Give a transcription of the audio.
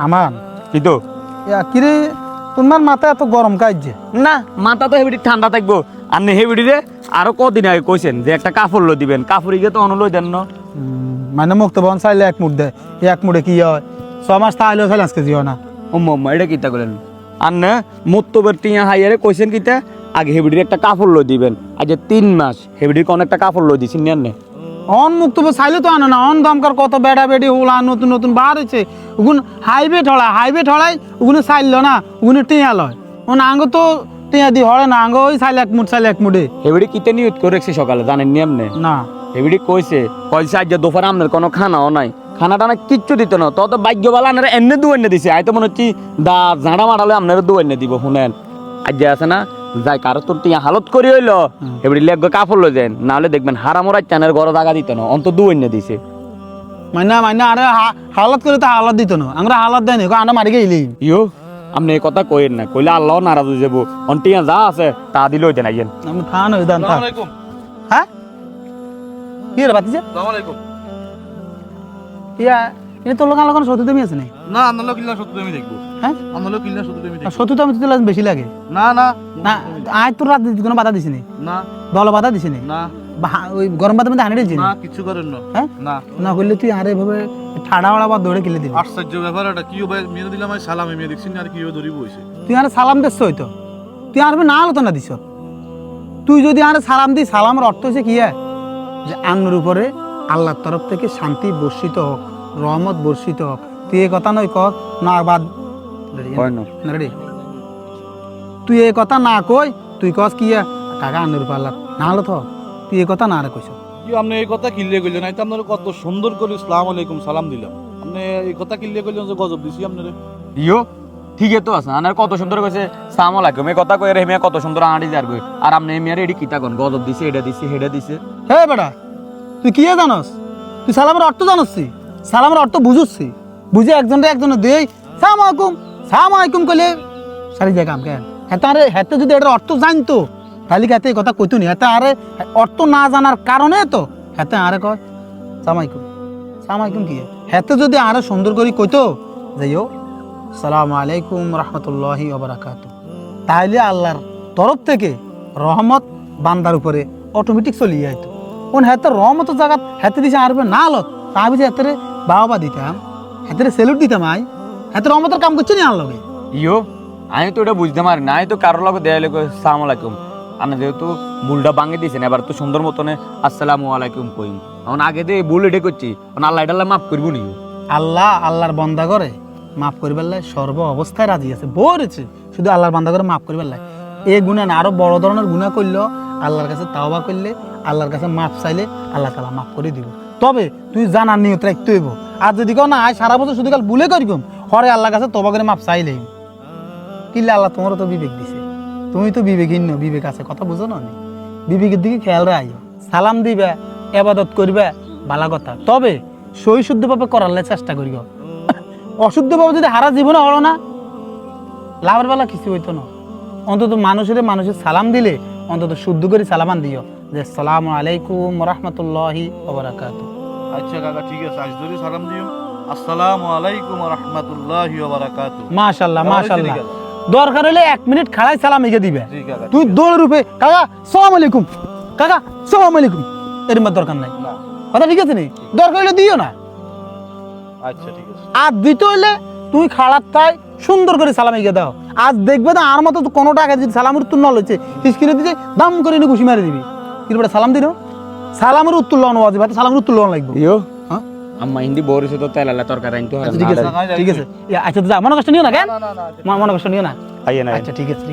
আমান কি তো কিরে তোমার মাথা এত গরম কাজছে না মাথা তো হেবিডি ঠান্ডা থাকবো আর হেবিডি রে আরো কদিন আগে কইছেন যে একটা কাপড় লই দিবেন কাপড় গিয়ে তো অনুলই দেন না মানে মুক্ত বন চাইলে এক মুঠ দেয় এক মুঠে কি হয় 6 মাস তাহলেও চাইলে আজকে জিও না ও মাম্মা এটা কিতা করেন আর না মুত্তবের টিয়া হাইয়ারে কইছেন কিতা আগে হেবিডির একটা কাপড় লই দিবেন আজ 3 মাস হেবিডির কোন একটা কাপড় লই দিছেন না অন মুক্ত চাইলে তো আনে না অন দমকার কত বেড়া বেড়ি হোলা নতুন নতুন বার হয়েছে ওগুন হাইবে ঠড়াই ওগুলো চাইল না ওগুলো টিয়া লয় ওন আঙ্গ তো টিয়া দি হরে না আঙ্গ ওই চাইলে এক মুঠে হেবিডি কিতে নিয়ত করে রাখছে সকালে জানেন নি আপনি না হেবিডি কইছে আজ দুপুর আপনার কোনো খানাও নাই খানা টানা কিচ্ছু দিত না তত ভাগ্যবালা আপনারা এনে দুয়াইনে দিছে আই তো মনে হচ্ছি দা ঝাঁড়া মারালে আপনারা দুয়াইনে দিব শুনেন আজ আছে না যাই কারো তোর টিয়া হালত করি হইলো এবারে লেগ কাপড় লই যান নাহলে দেখবেন হারামোরা চ্যানের গড় জায়গা দিত না অন্ত দুয়াইনে দিছে মাইনা আরে হালত করে তো হালত দিত না আমরা হালত দেয়নি আমরা মারি গেলি ইয়ো আপনি এই কথা কইেন না কইলে আল্লাহ নারাজ হয়ে যাবো অন্টিয়া যা আছে তা দিলেও দেন আইয়েন আমি থান হই দান থান হ্যাঁ কি রে বাতিছে আসসালামু আলাইকুম ইয়া এ তো লোক আলোকন সত্যি তুমি আছে না না আপনার কিল্লা সত্যি আমি দেখবো হ্যাঁ আপনার কিল্লা সত্যি আমি দেখবো সত্যি তো আমি তো বেশি লাগে না না না আজ তোর রাত কোনো বাধা দিছি নি না দল বাধা দিছি নি না ওই গরম বাধা মধ্যে হানি দিছি না কিছু করেন না হ্যাঁ না না করলে তুই আরে ভাবে ঠাড়া ওড়া বা দৌড়ে কিলে দিবি আশ্চর্য ব্যাপার এটা কি ভাই মেয়ে দিলাম আমি সালাম মেয়ে দেখছি না আর কি ধরি বইছে তুই আরে সালাম দিস হইতো তুই আরবে না আলোচনা না দিস তুই যদি আরে সালাম দিস সালামের অর্থ হচ্ছে কি যে আঙ্গুর উপরে আল্লাহর তরফ থেকে শান্তি বর্ষিত হোক রহমত বর্ষিত হোক তুই এই কথা নয় কর না বাদ রেডি তুই এই কথা না কই তুই কস কি কাকা আঙ্গুর উপর আল্লাহ না হলো তো তুই এই কথা না রে কইস কি আপনি এই কথা কিল্লে কইলেন না আপনার কত সুন্দর করে আসসালামু আলাইকুম সালাম দিলাম আপনি এই কথা কিল্লে কইলেন যে গজব দিছি আপনারে ইয়ো ঠিকই তো আছে আনার কত সুন্দর কইছে সালাম আলাইকুম এই কথা কই রে হেমিয়া কত সুন্দর আড়ি যার গই আর আপনি হেমিয়ারে এডি কিতা কোন গজব দিছে এটা দিছে হেডা দিছে হে বেটা তুই কি জানোস তুই সালামের অর্থ জানোসি সালামের অর্থ বুঝুসি বুঝে একজনের দেই সালাম আলাইকুম কইলে সারি জায়গা কাম কেন হেতে যদি এটার অর্থ জানতো তাহলে হেতে এই কথা কইতো নি হেতে আরে অর্থ না জানার কারণে তো হেতে আরে কয় সালাম আলাইকুম কি হেতে যদি আরে সুন্দর করে কইতো যাইও আসসালামু আলাইকুম রাহমাতুল্লাহি ওয়া বারাকাতুহু তাহলে আল্লাহর তরফ থেকে রহমত বান্দার উপরে অটোমেটিক চলে যাইতো কোন হেতে রহমত জায়গা হেতে দিছে আরবে না লত তা বুঝে হেতে বাবা দিতাম হেতে সেলুট দিতাম আই হেতে রহমতের কাম করছে নি আর লগে ইয়ো আমি তো এটা বুঝতে পারি না আমি তো কারোর লগে দেয়া লেগে সালাম আলাইকুম আমি যেহেতু ভুলটা ভাঙে দিয়েছেন এবার তো সুন্দর মতনে আসসালামু আলাইকুম কইম এখন আগে দিয়ে ভুল এটা করছি আল্লাহ এটা মাফ করবো নি আল্লাহর বান্দা করে মাফ করিবার লাই সর্ব অবস্থায় রাজি আছে বলেছে শুধু আল্লাহর বান্দা করে মাফ করিবার লাই এই গুণা না আরো বড় ধরনের গুণা করলো আল্লাহর কাছে তাওবা করলে আল্লাহর কাছে মাফ চাইলে আল্লাহ তাআলা মাফ করে দিব তবে তুই জানার নিয়ত রাখতে হইব আর যদি কেউ না সারা বছর শুধু কাল ভুলে করিম হরে আল্লাহর কাছে তওবা করে মাফ চাইলেই কিল্লা আল্লাহ তোমারও তো বিবেক দিছে তুমি তো বিবেকহীন বিবেক আছে কথা বুঝো না বিবেকের দিকে খেয়াল রাখো সালাম দিবা ইবাদত করবা ভালো কথা তবে সই শুদ্ধভাবে করার চেষ্টা করিও অশুদ্ধভাবে যদি হারা জীবনে হলো না লাভের বেলা কিছু হইতো না অন্তত মানুষের সালাম দিলে অন্তত শুদ্ধ করে সালামান দিও যে আসসালামু আলাইকুম রাহমাতুল্লাহি ওয়া বারাকাতুহু আচ্ছা কাকা ঠিক আছে আজ ধরে সালাম দিও আসসালামু আলাইকুম ওয়া রাহমাতুল্লাহি ওয়া বারাকাতুহু মাশাআল্লাহ দরকার হলে 1 মিনিট খাড়াই সালাম এগিয়ে দিবে জি কাকা তুই দৌড়ের রূপে কাকা আসসালামু আলাইকুম কাকা আসসালামু আলাইকুম এর মধ্যে দরকার নাই না কথা ঠিক আছে নি দরকার হলে দিও না আচ্ছা ঠিক আছে আর দিতে হইলে তুই খাড়াত তাই সুন্দর করে সালাম এগিয়ে দাও আজ দেখবে না আর মতো কোনো টাকা যদি সালামের উত্তর না লইছে হিসকিরে দিতে দাম করে নি ঘুষি মারি দিবি কিন্তু সালাম দিন সালামের উত্তর লওয়া ওয়াজিব আছে সালামের উত্তর লওয়া লাগবে ইয়ো আম্মা হিন্দি বরিছে তো তেল আলা তরকারি আনতে হয় ঠিক আছে আচ্ছা যা মনে কষ্ট নিও না কেন না মনে কষ্ট নিও না আইয়ে না আচ্ছা ঠিক আছে